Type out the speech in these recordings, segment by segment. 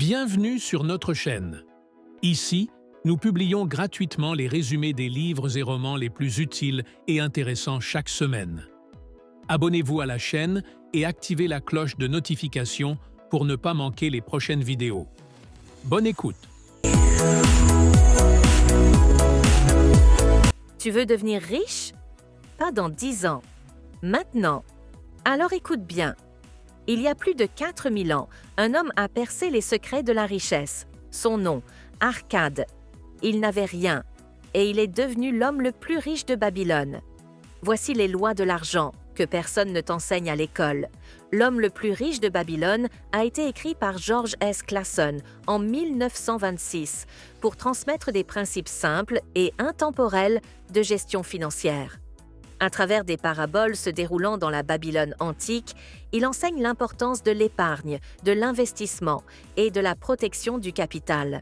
Bienvenue sur notre chaîne. Ici, nous publions gratuitement les résumés des livres et romans les plus utiles et intéressants chaque semaine. Abonnez-vous à la chaîne et activez la cloche de notification pour ne pas manquer les prochaines vidéos. Bonne écoute! Tu veux devenir riche? Pas dans 10 ans. Maintenant. Alors écoute bien. Il y a plus de 4000 ans, un homme a percé les secrets de la richesse. Son nom, Arcade. Il n'avait rien, et il est devenu l'homme le plus riche de Babylone. Voici les lois de l'argent, que personne ne t'enseigne à l'école. L'homme le plus riche de Babylone a été écrit par George S. Clason en 1926 pour transmettre des principes simples et intemporels de gestion financière. À travers des paraboles se déroulant dans la Babylone antique, il enseigne l'importance de l'épargne, de l'investissement et de la protection du capital.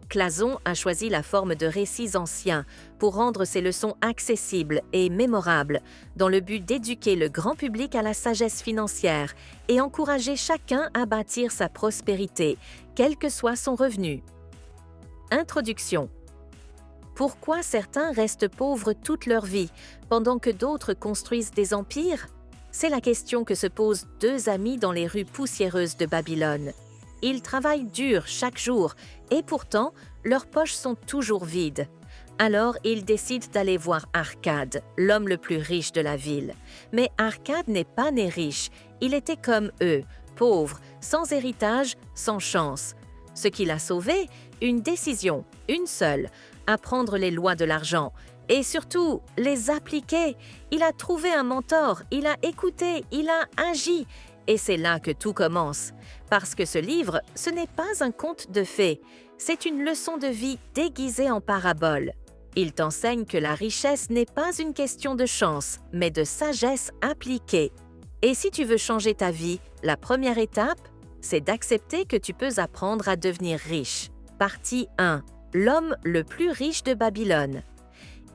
Clason a choisi la forme de récits anciens pour rendre ses leçons accessibles et mémorables, dans le but d'éduquer le grand public à la sagesse financière et encourager chacun à bâtir sa prospérité, quel que soit son revenu. Introduction. Pourquoi certains restent pauvres toute leur vie, pendant que d'autres construisent des empires? C'est la question que se posent deux amis dans les rues poussiéreuses de Babylone. Ils travaillent dur chaque jour, et pourtant, leurs poches sont toujours vides. Alors, ils décident d'aller voir Arcade, l'homme le plus riche de la ville. Mais Arcade n'est pas né riche, il était comme eux, pauvre, sans héritage, sans chance. Ce qui l'a sauvé, une décision, une seule, apprendre les lois de l'argent et surtout les appliquer. Il a trouvé un mentor, il a écouté, il a agi. Et c'est là que tout commence. Parce que ce livre, ce n'est pas un conte de fées, c'est une leçon de vie déguisée en parabole. Il t'enseigne que la richesse n'est pas une question de chance, mais de sagesse appliquée. Et si tu veux changer ta vie, la première étape, c'est d'accepter que tu peux apprendre à devenir riche. Partie 1. L'homme le plus riche de Babylone.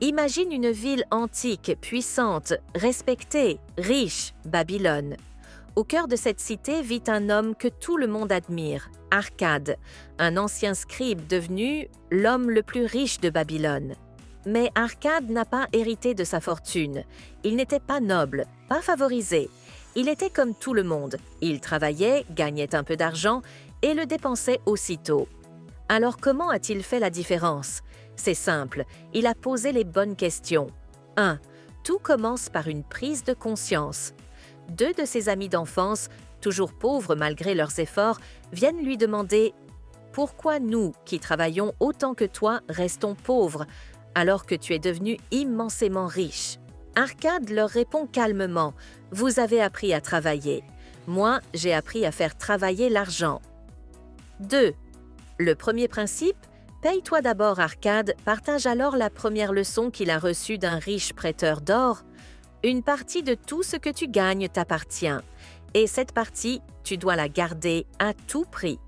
Imagine une ville antique, puissante, respectée, riche, Babylone. Au cœur de cette cité vit un homme que tout le monde admire, Arcade, un ancien scribe devenu l'homme le plus riche de Babylone. Mais Arcade n'a pas hérité de sa fortune. Il n'était pas noble, pas favorisé. Il était comme tout le monde. Il travaillait, gagnait un peu d'argent et le dépensait aussitôt. Alors comment a-t-il fait la différence? C'est simple, il a posé les bonnes questions. 1. Tout commence par une prise de conscience. Deux de ses amis d'enfance, toujours pauvres malgré leurs efforts, viennent lui demander « Pourquoi nous, qui travaillons autant que toi, restons pauvres, alors que tu es devenu immensément riche ?» Arcade leur répond calmement « Vous avez appris à travailler. Moi, j'ai appris à faire travailler l'argent. » 2. Le premier principe, paye-toi d'abord Arcade, partage alors la première leçon qu'il a reçue d'un riche prêteur d'or. Une partie de tout ce que tu gagnes t'appartient. Et cette partie, tu dois la garder à tout prix.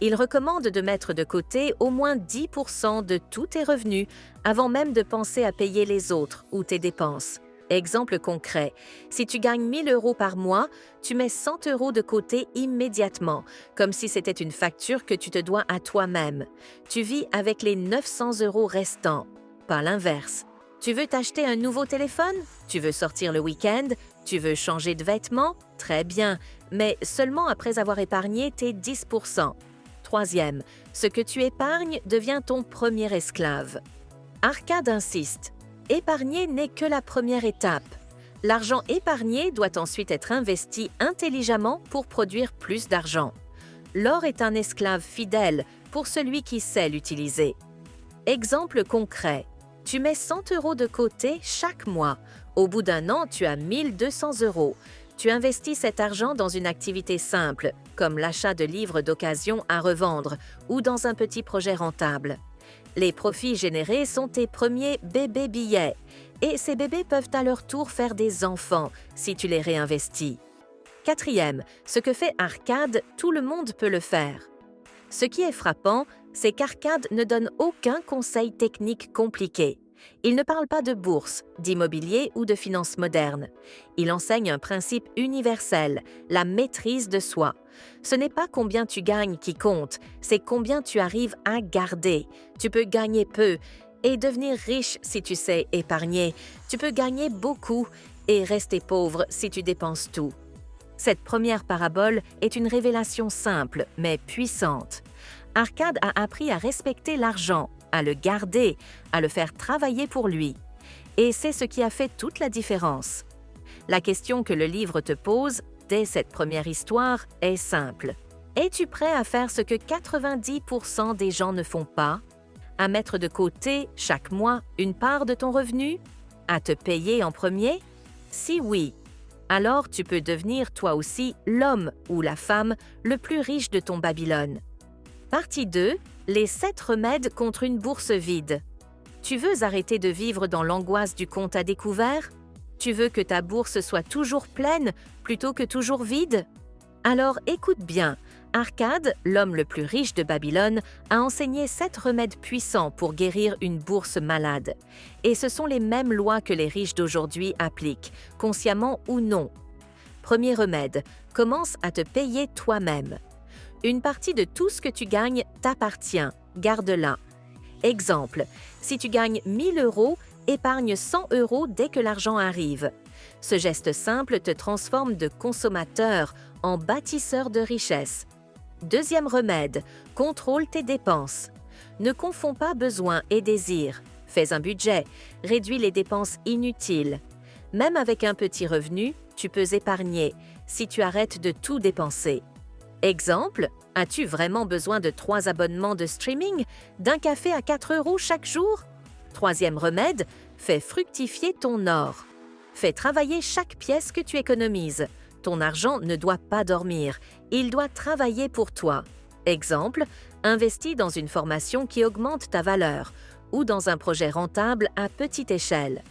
Il recommande de mettre de côté au moins 10% de tous tes revenus avant même de penser à payer les autres ou tes dépenses. Exemple concret, si tu gagnes 1000 € par mois, tu mets 100 € de côté immédiatement, comme si c'était une facture que tu te dois à toi-même. Tu vis avec les 900 € restants, pas l'inverse. Tu veux t'acheter un nouveau téléphone? Tu veux sortir le week-end? Tu veux changer de vêtements? Très bien, mais seulement après avoir épargné tes 10%. Troisième, ce que tu épargnes devient ton premier esclave. Arcade insiste. Épargner n'est que la première étape. L'argent épargné doit ensuite être investi intelligemment pour produire plus d'argent. L'or est un esclave fidèle pour celui qui sait l'utiliser. Exemple concret. Tu mets 100 € de côté chaque mois. Au bout d'un an, tu as 1200 €. Tu investis cet argent dans une activité simple, comme l'achat de livres d'occasion à revendre ou dans un petit projet rentable. Les profits générés sont tes premiers bébés billets et ces bébés peuvent à leur tour faire des enfants si tu les réinvestis. Quatrième, ce que fait Arcade, tout le monde peut le faire. Ce qui est frappant, c'est qu'Arcade ne donne aucun conseil technique compliqué. Il ne parle pas de bourse, d'immobilier ou de finances modernes. Il enseigne un principe universel, la maîtrise de soi. Ce n'est pas combien tu gagnes qui compte, c'est combien tu arrives à garder. Tu peux gagner peu et devenir riche si tu sais épargner. Tu peux gagner beaucoup et rester pauvre si tu dépenses tout. Cette première parabole est une révélation simple mais puissante. Arcade a appris à respecter l'argent, à le garder, à le faire travailler pour lui. Et c'est ce qui a fait toute la différence. La question que le livre te pose, dès cette première histoire, est simple. Es-tu prêt à faire ce que 90% des gens ne font pas? À mettre de côté, chaque mois, une part de ton revenu? À te payer en premier? Si oui, alors tu peux devenir toi aussi l'homme ou la femme le plus riche de ton Babylone. Partie 2. Les 7 remèdes contre une bourse vide. Tu veux arrêter de vivre dans l'angoisse du compte à découvert? Tu veux que ta bourse soit toujours pleine plutôt que toujours vide? Alors écoute bien, Arcade, l'homme le plus riche de Babylone, a enseigné 7 remèdes puissants pour guérir une bourse malade. Et ce sont les mêmes lois que les riches d'aujourd'hui appliquent, consciemment ou non. Premier remède, commence à te payer toi-même. Une partie de tout ce que tu gagnes t'appartient, garde-la. Exemple, si tu gagnes 1000 €, épargne 100 € dès que l'argent arrive. Ce geste simple te transforme de consommateur en bâtisseur de richesse. Deuxième remède, contrôle tes dépenses. Ne confonds pas besoin et désir. Fais un budget, réduis les dépenses inutiles. Même avec un petit revenu, tu peux épargner si tu arrêtes de tout dépenser. Exemple, as-tu vraiment besoin de 3 abonnements de streaming, d'un café à 4 € chaque jour? Troisième remède, fais fructifier ton or. Fais travailler chaque pièce que tu économises. Ton argent ne doit pas dormir, il doit travailler pour toi. Exemple, investis dans une formation qui augmente ta valeur ou dans un projet rentable à petite échelle.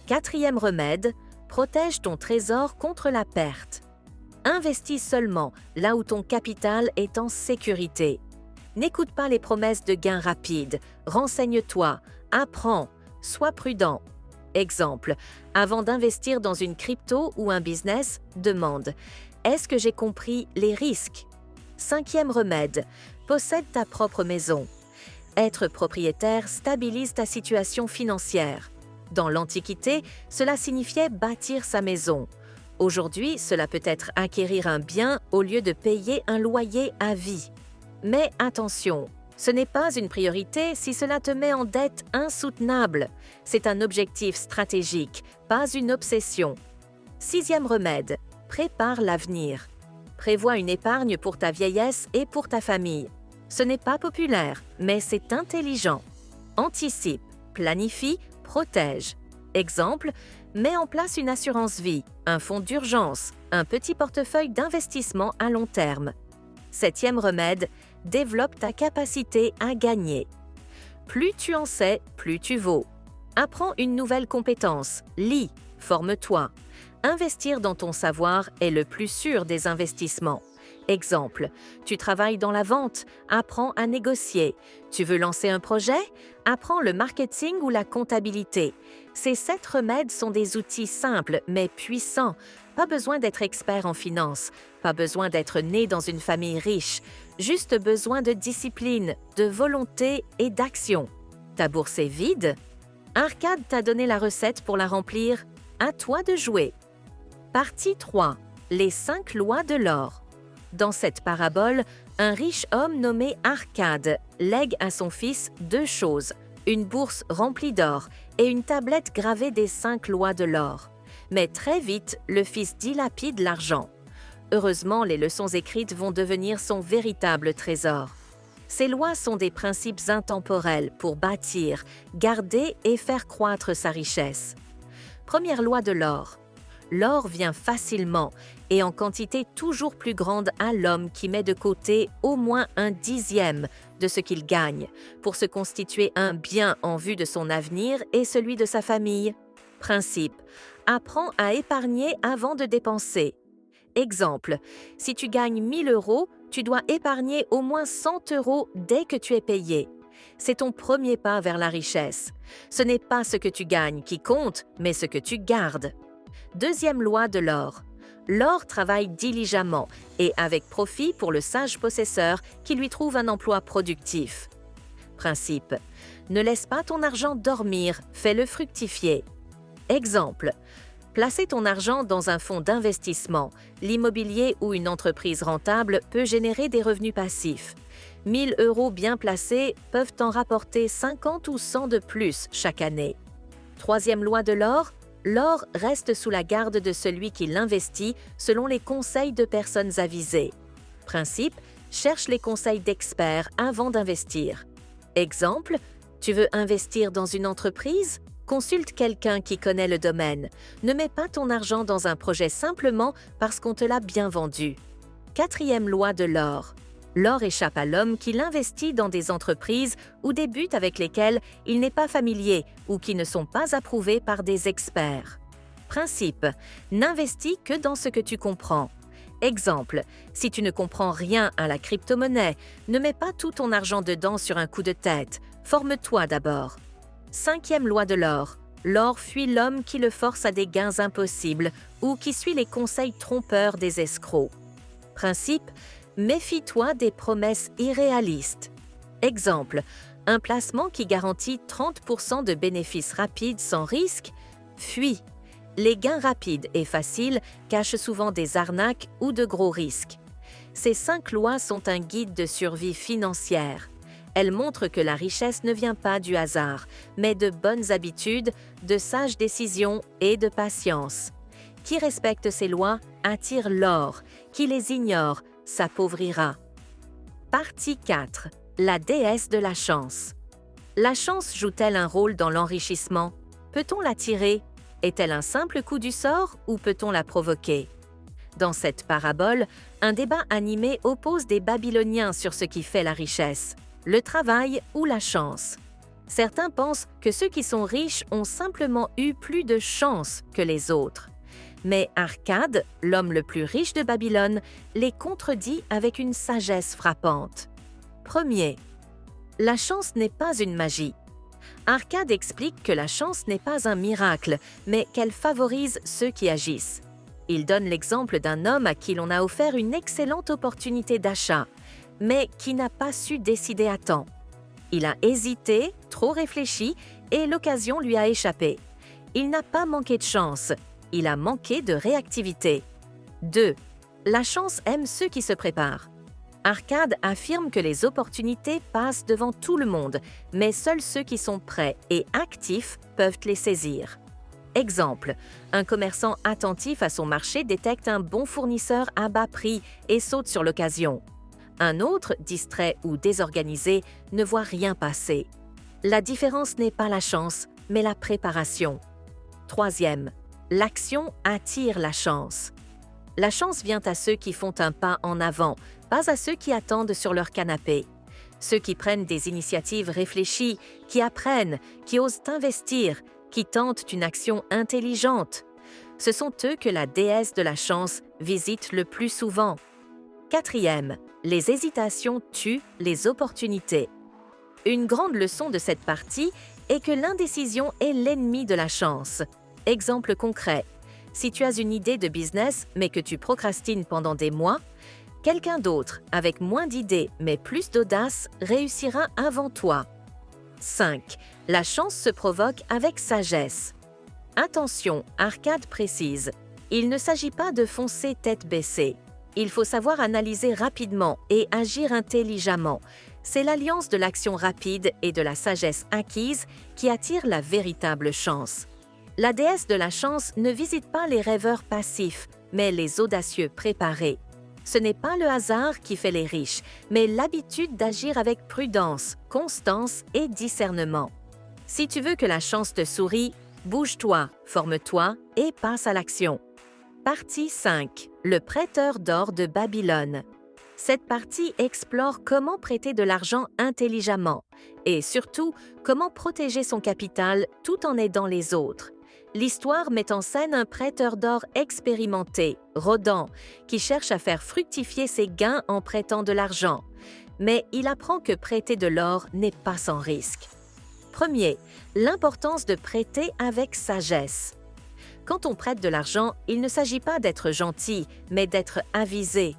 Quatrième remède, protège ton trésor contre la perte. Investis seulement là où ton capital est en sécurité. N'écoute pas les promesses de gains rapides, renseigne-toi, apprends, sois prudent. Exemple, avant d'investir dans une crypto ou un business, demande « Est-ce que j'ai compris les risques ?» Cinquième remède, possède ta propre maison. Être propriétaire stabilise ta situation financière. Dans l'Antiquité, cela signifiait bâtir sa maison. Aujourd'hui, cela peut être acquérir un bien au lieu de payer un loyer à vie. Mais attention, ce n'est pas une priorité si cela te met en dette insoutenable. C'est un objectif stratégique, pas une obsession. Sixième remède, prépare l'avenir. Prévois une épargne pour ta vieillesse et pour ta famille. Ce n'est pas populaire, mais c'est intelligent. Anticipe, planifie, protège. Exemple, mets en place une assurance vie, un fonds d'urgence, un petit portefeuille d'investissement à long terme. Septième remède, développe ta capacité à gagner. Plus tu en sais, plus tu vaux. Apprends une nouvelle compétence, lis, forme-toi. Investir dans ton savoir est le plus sûr des investissements. Exemple, tu travailles dans la vente, apprends à négocier. Tu veux lancer un projet? Apprends le marketing ou la comptabilité. Ces 7 remèdes sont des outils simples mais puissants. Pas besoin d'être expert en finance, pas besoin d'être né dans une famille riche, juste besoin de discipline, de volonté et d'action. Ta bourse est vide? Arcade t'a donné la recette pour la remplir. À toi de jouer. Partie 3. Les 5 lois de l'or. Dans cette parabole, un riche homme nommé Arcade lègue à son fils 2 choses, une bourse remplie d'or et une tablette gravée des 5 lois de l'or. Mais très vite, le fils dilapide l'argent. Heureusement, les leçons écrites vont devenir son véritable trésor. Ces lois sont des principes intemporels pour bâtir, garder et faire croître sa richesse. Première loi de l'or. L'or vient facilement et en quantité toujours plus grande à l'homme qui met de côté au moins 1/10 de ce qu'il gagne pour se constituer un bien en vue de son avenir et celui de sa famille. Principe. Apprends à épargner avant de dépenser. Exemple, si tu gagnes 1000 €, tu dois épargner au moins 100 € dès que tu es payé. C'est ton premier pas vers la richesse. Ce n'est pas ce que tu gagnes qui compte, mais ce que tu gardes. Deuxième loi de l'or. L'or travaille diligemment et avec profit pour le sage possesseur qui lui trouve un emploi productif. Principe. Ne laisse pas ton argent dormir, fais-le fructifier. Exemple. Placer ton argent dans un fonds d'investissement, l'immobilier ou une entreprise rentable peut générer des revenus passifs. 1 000 € bien placés peuvent en rapporter 50 ou 100 de plus chaque année. Troisième loi de l'or, l'or reste sous la garde de celui qui l'investit selon les conseils de personnes avisées. Principe, cherche les conseils d'experts avant d'investir. Exemple, tu veux investir dans une entreprise? Consulte quelqu'un qui connaît le domaine. Ne mets pas ton argent dans un projet simplement parce qu'on te l'a bien vendu. Quatrième loi de l'or. L'or échappe à l'homme qui l'investit dans des entreprises ou des buts avec lesquels il n'est pas familier ou qui ne sont pas approuvés par des experts. Principe, n'investis que dans ce que tu comprends. Exemple, si tu ne comprends rien à la crypto-monnaie, ne mets pas tout ton argent dedans sur un coup de tête. Forme-toi d'abord. Cinquième loi de l'or. L'or fuit l'homme qui le force à des gains impossibles ou qui suit les conseils trompeurs des escrocs. Principe, méfie-toi des promesses irréalistes. Exemple, un placement qui garantit 30% de bénéfices rapides sans risque? Fuis. Les gains rapides et faciles cachent souvent des arnaques ou de gros risques. Ces 5 lois sont un guide de survie financière. Elles montrent que la richesse ne vient pas du hasard, mais de bonnes habitudes, de sages décisions et de patience. Qui respecte ces lois attire l'or, qui les ignore s'appauvrira. Partie 4. La déesse de la chance. La chance joue-t-elle un rôle dans l'enrichissement? Peut-on l'attirer? Est-elle un simple coup du sort ou peut-on la provoquer? Dans cette parabole, un débat animé oppose des Babyloniens sur ce qui fait la richesse. Le travail ou la chance. Certains pensent que ceux qui sont riches ont simplement eu plus de chance que les autres. Mais Arcade, l'homme le plus riche de Babylone, les contredit avec une sagesse frappante. Premier, la chance n'est pas une magie. Arcade explique que la chance n'est pas un miracle, mais qu'elle favorise ceux qui agissent. Il donne l'exemple d'un homme à qui l'on a offert une excellente opportunité d'achat, mais qui n'a pas su décider à temps. Il a hésité, trop réfléchi, et l'occasion lui a échappé. Il n'a pas manqué de chance, il a manqué de réactivité. 2. La chance aime ceux qui se préparent. Arcade affirme que les opportunités passent devant tout le monde, mais seuls ceux qui sont prêts et actifs peuvent les saisir. Exemple, un commerçant attentif à son marché détecte un bon fournisseur à bas prix et saute sur l'occasion. Un autre, distrait ou désorganisé, ne voit rien passer. La différence n'est pas la chance, mais la préparation. Troisième, l'action attire la chance. La chance vient à ceux qui font un pas en avant, pas à ceux qui attendent sur leur canapé. Ceux qui prennent des initiatives réfléchies, qui apprennent, qui osent investir, qui tentent une action intelligente. Ce sont eux que la déesse de la chance visite le plus souvent. Quatrième, les hésitations tuent les opportunités. Une grande leçon de cette partie est que l'indécision est l'ennemi de la chance. Exemple concret, si tu as une idée de business mais que tu procrastines pendant des mois, quelqu'un d'autre, avec moins d'idées mais plus d'audace, réussira avant toi. 5. La chance se provoque avec sagesse. Attention, Arcade précise, il ne s'agit pas de foncer tête baissée. Il faut savoir analyser rapidement et agir intelligemment. C'est l'alliance de l'action rapide et de la sagesse acquise qui attire la véritable chance. La déesse de la chance ne visite pas les rêveurs passifs, mais les audacieux préparés. Ce n'est pas le hasard qui fait les riches, mais l'habitude d'agir avec prudence, constance et discernement. Si tu veux que la chance te sourie, bouge-toi, forme-toi et passe à l'action. Partie 5. Le prêteur d'or de Babylone. Cette partie explore comment prêter de l'argent intelligemment et surtout comment protéger son capital tout en aidant les autres. L'histoire met en scène un prêteur d'or expérimenté, rôdant, qui cherche à faire fructifier ses gains en prêtant de l'argent. Mais il apprend que prêter de l'or n'est pas sans risque. Premier, l'importance de prêter avec sagesse. Quand on prête de l'argent, il ne s'agit pas d'être gentil, mais d'être avisé.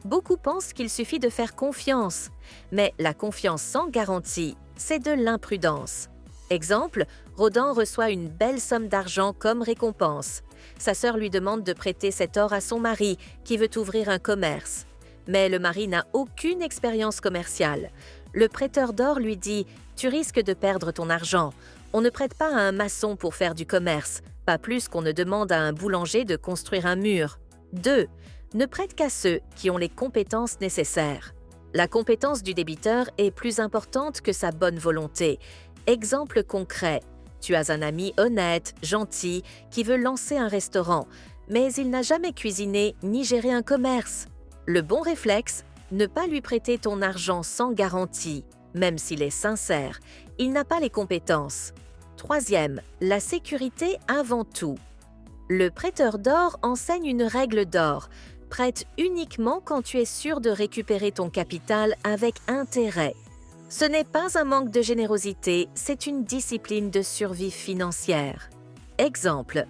Beaucoup pensent qu'il suffit de faire confiance, mais la confiance sans garantie, c'est de l'imprudence. Exemple, Rodan reçoit une belle somme d'argent comme récompense. Sa sœur lui demande de prêter cet or à son mari qui veut ouvrir un commerce. Mais le mari n'a aucune expérience commerciale. Le prêteur d'or lui dit « Tu risques de perdre ton argent. On ne prête pas à un maçon pour faire du commerce, pas plus qu'on ne demande à un boulanger de construire un mur. » 2. Ne prête qu'à ceux qui ont les compétences nécessaires. La compétence du débiteur est plus importante que sa bonne volonté. Exemple concret. Tu as un ami honnête, gentil, qui veut lancer un restaurant, mais il n'a jamais cuisiné ni géré un commerce. Le bon réflexe, ne pas lui prêter ton argent sans garantie, même s'il est sincère. Il n'a pas les compétences. Troisième, la sécurité avant tout. Le prêteur d'or enseigne une règle d'or. Prête uniquement quand tu es sûr de récupérer ton capital avec intérêt. Ce n'est pas un manque de générosité, c'est une discipline de survie financière. Exemple,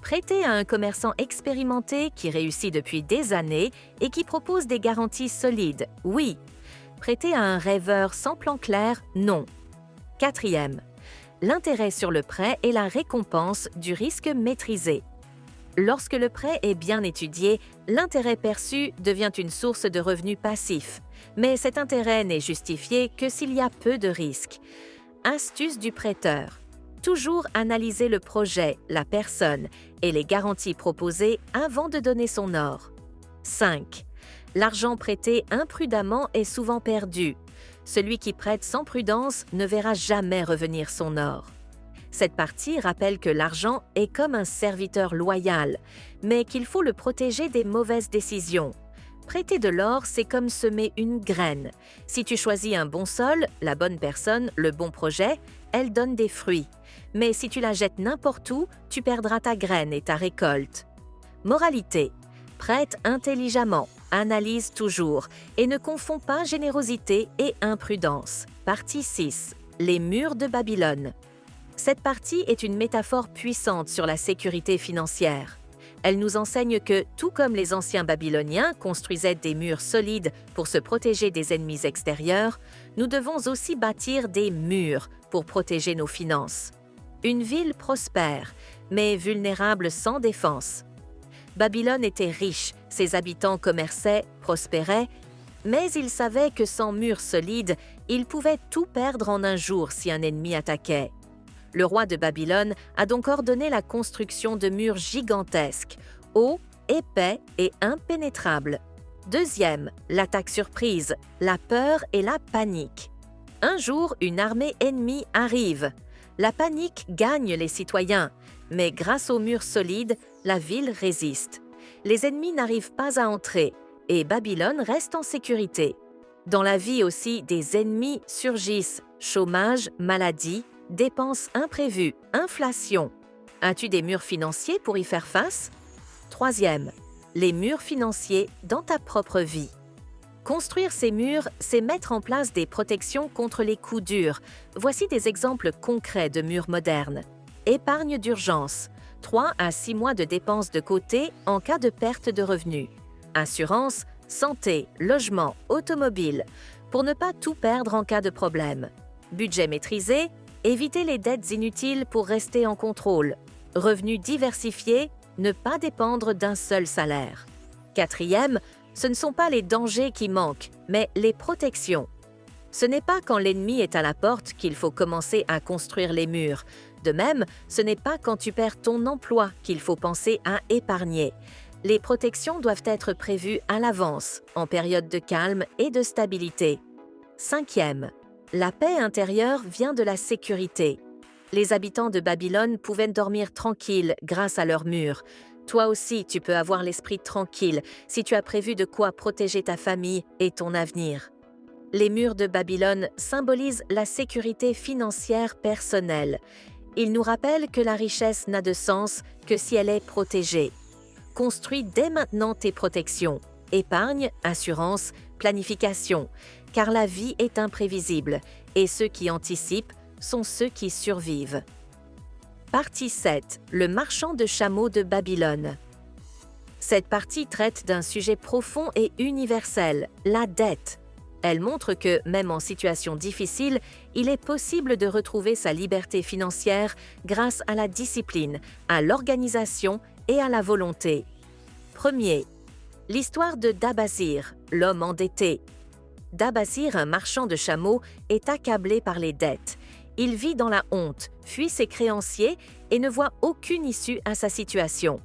prêter à un commerçant expérimenté qui réussit depuis des années et qui propose des garanties solides, oui. Prêter à un rêveur sans plan clair, non. Quatrième, l'intérêt sur le prêt est la récompense du risque maîtrisé. Lorsque le prêt est bien étudié, l'intérêt perçu devient une source de revenus passifs. Mais cet intérêt n'est justifié que s'il y a peu de risques. Astuce du prêteur. Toujours analyser le projet, la personne et les garanties proposées avant de donner son or. 5. L'argent prêté imprudemment est souvent perdu. Celui qui prête sans prudence ne verra jamais revenir son or. Cette partie rappelle que l'argent est comme un serviteur loyal, mais qu'il faut le protéger des mauvaises décisions. Prêter de l'or, c'est comme semer une graine. Si tu choisis un bon sol, la bonne personne, le bon projet, elle donne des fruits. Mais si tu la jettes n'importe où, tu perdras ta graine et ta récolte. Moralité. Prête intelligemment, analyse toujours et ne confonds pas générosité et imprudence. Partie 6. Les murs de Babylone. Cette partie est une métaphore puissante sur la sécurité financière. Elle nous enseigne que, tout comme les anciens Babyloniens construisaient des murs solides pour se protéger des ennemis extérieurs, nous devons aussi bâtir des murs pour protéger nos finances. Une ville prospère, mais vulnérable sans défense. Babylone était riche, ses habitants commerçaient, prospéraient, mais ils savaient que sans murs solides, ils pouvaient tout perdre en un jour si un ennemi attaquait. Le roi de Babylone a donc ordonné la construction de murs gigantesques, hauts, épais et impénétrables. Deuxième, l'attaque surprise, la peur et la panique. Un jour, une armée ennemie arrive. La panique gagne les citoyens, mais grâce aux murs solides, la ville résiste. Les ennemis n'arrivent pas à entrer et Babylone reste en sécurité. Dans la vie aussi, des ennemis surgissent, chômage, maladie, dépenses imprévues, inflation. As-tu des murs financiers pour y faire face? Troisième, les murs financiers dans ta propre vie. Construire ces murs, c'est mettre en place des protections contre les coups durs. Voici des exemples concrets de murs modernes. Épargne d'urgence, 3 à 6 mois de dépenses de côté en cas de perte de revenus. Assurance, santé, logement, automobile, pour ne pas tout perdre en cas de problème. Budget maîtrisé, éviter les dettes inutiles pour rester en contrôle. Revenus diversifiés, ne pas dépendre d'un seul salaire. Quatrième, ce ne sont pas les dangers qui manquent, mais les protections. Ce n'est pas quand l'ennemi est à la porte qu'il faut commencer à construire les murs. De même, ce n'est pas quand tu perds ton emploi qu'il faut penser à épargner. Les protections doivent être prévues à l'avance, en période de calme et de stabilité. Cinquième, la paix intérieure vient de la sécurité. Les habitants de Babylone pouvaient dormir tranquilles grâce à leurs murs. Toi aussi, tu peux avoir l'esprit tranquille si tu as prévu de quoi protéger ta famille et ton avenir. Les murs de Babylone symbolisent la sécurité financière personnelle. Ils nous rappellent que la richesse n'a de sens que si elle est protégée. Construis dès maintenant tes protections. Épargne, assurance, planification. car la vie est imprévisible et ceux qui anticipent sont ceux qui survivent. Partie 7. Le marchand de chameaux de Babylone. Cette partie traite d'un sujet profond et universel, la dette. Elle montre que, même en situation difficile, il est possible de retrouver sa liberté financière grâce à la discipline, à l'organisation et à la volonté. Premier. L'histoire de Dabasir, l'homme endetté. Dabasir, un marchand de chameaux, est accablé par les dettes. Il vit dans la honte, fuit ses créanciers et ne voit aucune issue à sa situation.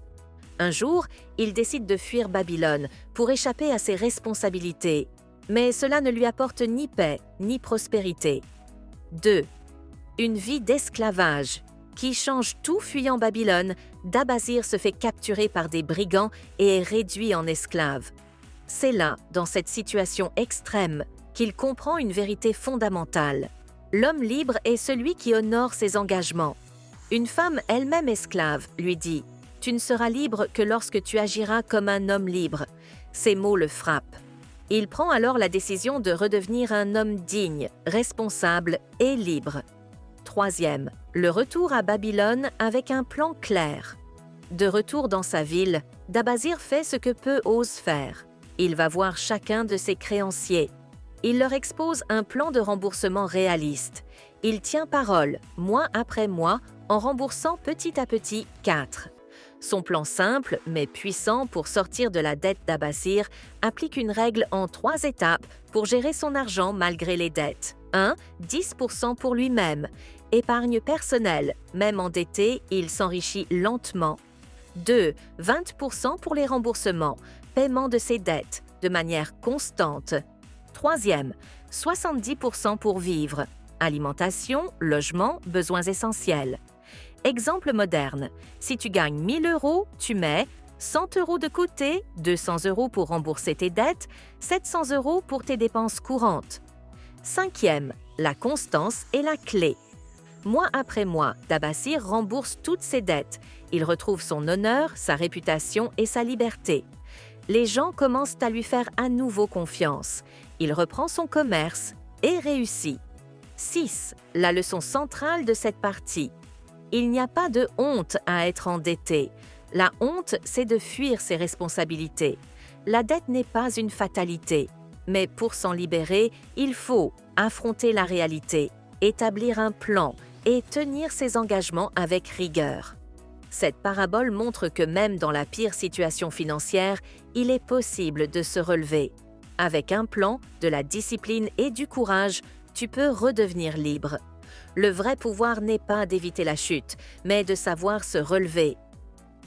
Un jour, il décide de fuir Babylone pour échapper à ses responsabilités. Mais cela ne lui apporte ni paix, ni prospérité. 2. Une vie d'esclavage. Qui change tout fuyant Babylone, Dabasir se fait capturer par des brigands et est réduit en esclave. C'est là, dans cette situation extrême, qu'il comprend une vérité fondamentale. L'homme libre est celui qui honore ses engagements. Une femme elle-même esclave lui dit « Tu ne seras libre que lorsque tu agiras comme un homme libre ». Ces mots le frappent. Il prend alors la décision de redevenir un homme digne, responsable et libre. Troisième, le retour à Babylone avec un plan clair. De retour dans sa ville, Dabasir fait ce que peu osent faire. Il va voir chacun de ses créanciers. Il leur expose un plan de remboursement réaliste. Il tient parole, mois après mois, en remboursant petit à petit 4. Son plan simple, mais puissant pour sortir de la dette d'Abasir, applique une règle en 3 étapes pour gérer son argent malgré les dettes. 1. 10% pour lui-même. Épargne personnelle. Même endetté, il s'enrichit lentement. 2. 20% pour les remboursements. Paiement de ses dettes, de manière constante. 3e. 70% pour vivre. Alimentation, logement, besoins essentiels. Exemple moderne, si tu gagnes 1 000 €, tu mets 100 € de côté, 200 € pour rembourser tes dettes, 700 € pour tes dépenses courantes. 5e, la constance est la clé. Mois après mois, Dabasir rembourse toutes ses dettes. Il retrouve son honneur, sa réputation et sa liberté. Les gens commencent à lui faire à nouveau confiance. Il reprend son commerce et réussit. 6. La leçon centrale de cette partie. Il n'y a pas de honte à être endetté. La honte, c'est de fuir ses responsabilités. La dette n'est pas une fatalité. Mais pour s'en libérer, il faut affronter la réalité, établir un plan et tenir ses engagements avec rigueur. Cette parabole montre que même dans la pire situation financière, il est possible de se relever. Avec un plan, de la discipline et du courage, tu peux redevenir libre. Le vrai pouvoir n'est pas d'éviter la chute, mais de savoir se relever.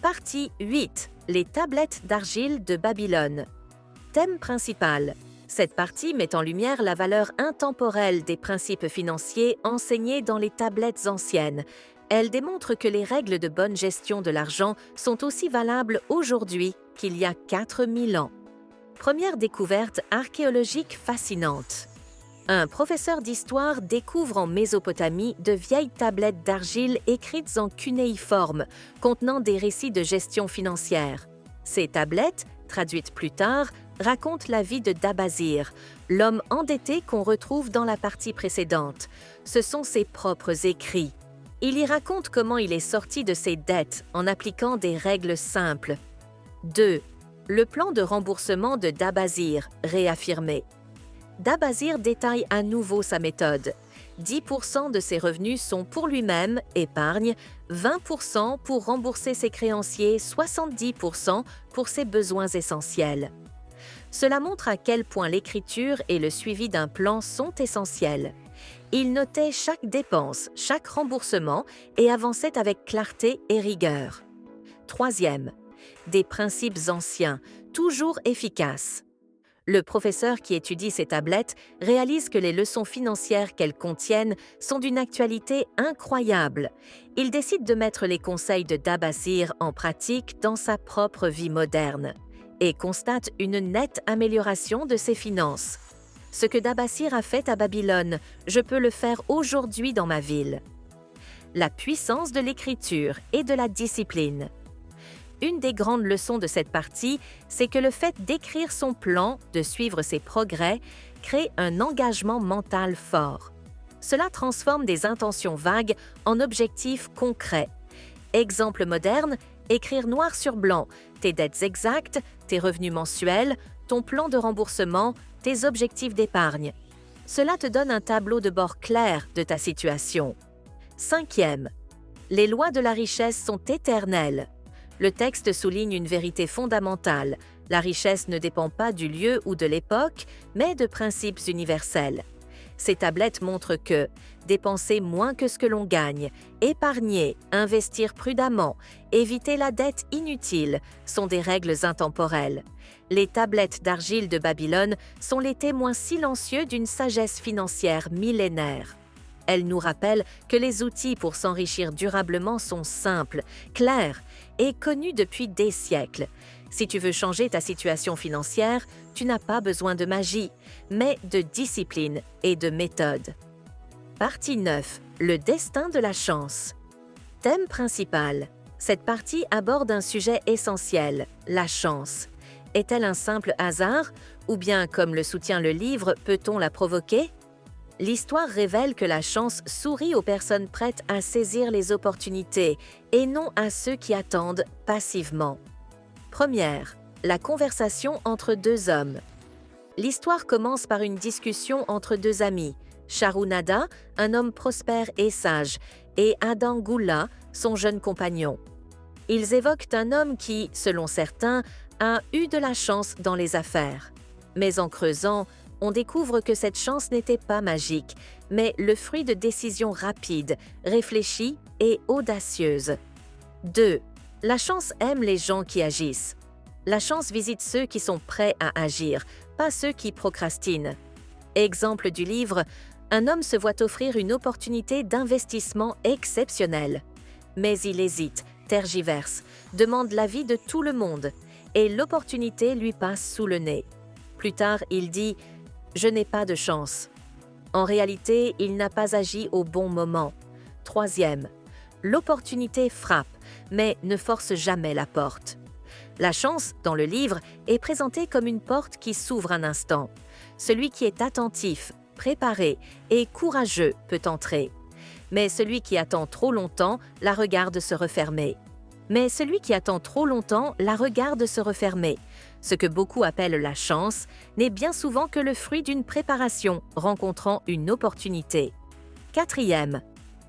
Partie 8. Les tablettes d'argile de Babylone. Thème principal. Cette partie met en lumière la valeur intemporelle des principes financiers enseignés dans les tablettes anciennes. Elle démontre que les règles de bonne gestion de l'argent sont aussi valables aujourd'hui qu'il y a 4000 ans. Première découverte archéologique fascinante. Un professeur d'histoire découvre en Mésopotamie de vieilles tablettes d'argile écrites en cunéiforme, contenant des récits de gestion financière. Ces tablettes, traduites plus tard, racontent la vie de Dabasir, l'homme endetté qu'on retrouve dans la partie précédente. Ce sont ses propres écrits. Il y raconte comment il est sorti de ses dettes en appliquant des règles simples. 2. Le plan de remboursement de Dabasir, réaffirmé. Dabasir détaille à nouveau sa méthode. 10% de ses revenus sont pour lui-même, épargne, 20% pour rembourser ses créanciers, 70% pour ses besoins essentiels. Cela montre à quel point l'écriture et le suivi d'un plan sont essentiels. Il notait chaque dépense, chaque remboursement et avançait avec clarté et rigueur. 3e. Des principes anciens, toujours efficaces. Le professeur qui étudie ces tablettes réalise que les leçons financières qu'elles contiennent sont d'une actualité incroyable. Il décide de mettre les conseils de Dabasir en pratique dans sa propre vie moderne et constate une nette amélioration de ses finances. Ce que Dabasir a fait à Babylone, je peux le faire aujourd'hui dans ma ville. La puissance de l'écriture et de la discipline. Une des grandes leçons de cette partie, c'est que le fait d'écrire son plan, de suivre ses progrès, crée un engagement mental fort. Cela transforme des intentions vagues en objectifs concrets. Exemple moderne, écrire noir sur blanc tes dettes exactes, tes revenus mensuels, ton plan de remboursement, tes objectifs d'épargne. Cela te donne un tableau de bord clair de ta situation. 5e. Les lois de la richesse sont éternelles. Le texte souligne une vérité fondamentale. La richesse ne dépend pas du lieu ou de l'époque, mais de principes universels. Ces tablettes montrent que dépenser moins que ce que l'on gagne, épargner, investir prudemment, éviter la dette inutile sont des règles intemporelles. Les tablettes d'argile de Babylone sont les témoins silencieux d'une sagesse financière millénaire. Elles nous rappellent que les outils pour s'enrichir durablement sont simples, clairs et connus depuis des siècles. Si tu veux changer ta situation financière, tu n'as pas besoin de magie, mais de discipline et de méthode. Partie 9. Le destin de la chance. Thème principal. Cette partie aborde un sujet essentiel, la chance. Est-elle un simple hasard, ou bien, comme le soutient le livre, peut-on la provoquer? L'histoire révèle que la chance sourit aux personnes prêtes à saisir les opportunités et non à ceux qui attendent passivement. Première, la conversation entre deux hommes. L'histoire commence par une discussion entre deux amis, Charunada, un homme prospère et sage, et Adam Gula, son jeune compagnon. Ils évoquent un homme qui, selon certains, a eu de la chance dans les affaires. Mais en creusant, on découvre que cette chance n'était pas magique, mais le fruit de décisions rapides, réfléchies et audacieuses. 2. La chance aime les gens qui agissent. La chance visite ceux qui sont prêts à agir, pas ceux qui procrastinent. Exemple du livre, un homme se voit offrir une opportunité d'investissement exceptionnelle. Mais il hésite, tergiverse, demande l'avis de tout le monde, et l'opportunité lui passe sous le nez. Plus tard, il dit « Je n'ai pas de chance ». En réalité, il n'a pas agi au bon moment. 3e, l'opportunité frappe, mais ne force jamais la porte. La chance, dans le livre, est présentée comme une porte qui s'ouvre un instant. Celui qui est attentif, préparé et courageux peut entrer. Mais celui qui attend trop longtemps la regarde se refermer. Ce que beaucoup appellent la chance n'est bien souvent que le fruit d'une préparation rencontrant une opportunité. 4e,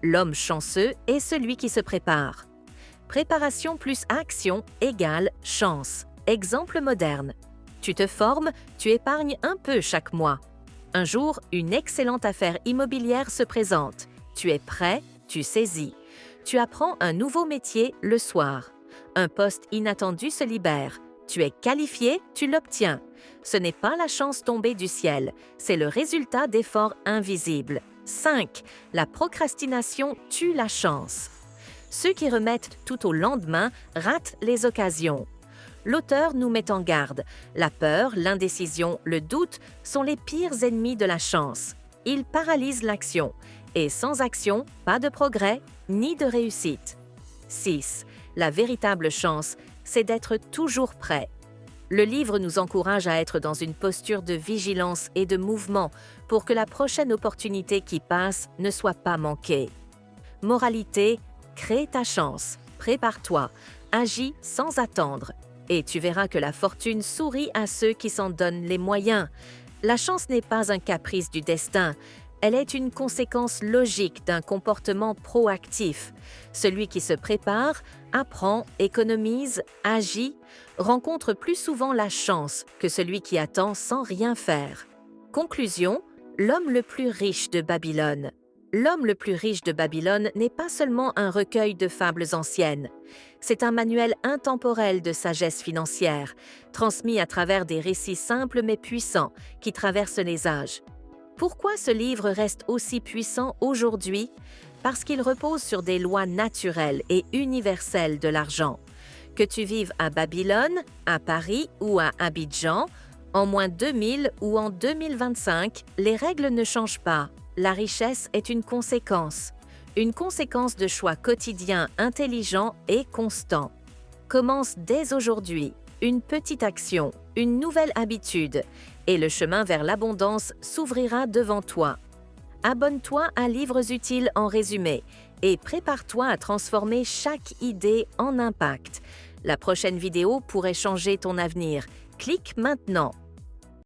l'homme chanceux est celui qui se prépare. Préparation plus action égale chance. Exemple moderne. Tu te formes, tu épargnes un peu chaque mois. Un jour, une excellente affaire immobilière se présente. Tu es prêt, tu saisis. Tu apprends un nouveau métier le soir. Un poste inattendu se libère. Tu es qualifié, tu l'obtiens. Ce n'est pas la chance tombée du ciel, c'est le résultat d'efforts invisibles. 5. La procrastination tue la chance. Ceux qui remettent tout au lendemain ratent les occasions. L'auteur nous met en garde. La peur, l'indécision, le doute sont les pires ennemis de la chance. Ils paralysent l'action. Et sans action, pas de progrès ni de réussite. 6. La véritable chance, c'est d'être toujours prêt. Le livre nous encourage à être dans une posture de vigilance et de mouvement pour que la prochaine opportunité qui passe ne soit pas manquée. Moralité, crée ta chance, prépare-toi, agis sans attendre, et tu verras que la fortune sourit à ceux qui s'en donnent les moyens. La chance n'est pas un caprice du destin, elle est une conséquence logique d'un comportement proactif. Celui qui se prépare, apprend, économise, agit, rencontre plus souvent la chance que celui qui attend sans rien faire. Conclusion, l'homme le plus riche de Babylone. L'homme le plus riche de Babylone n'est pas seulement un recueil de fables anciennes. C'est un manuel intemporel de sagesse financière, transmis à travers des récits simples mais puissants qui traversent les âges. Pourquoi ce livre reste aussi puissant aujourd'hui? Parce qu'il repose sur des lois naturelles et universelles de l'argent. Que tu vives à Babylone, à Paris ou à Abidjan, en moins 2000 ou en 2025, les règles ne changent pas. La richesse est une conséquence de choix quotidiens intelligents et constants. Commence dès aujourd'hui une petite action, une nouvelle habitude, et le chemin vers l'abondance s'ouvrira devant toi. Abonne-toi à Livres utiles en résumé et prépare-toi à transformer chaque idée en impact. La prochaine vidéo pourrait changer ton avenir. Clique maintenant.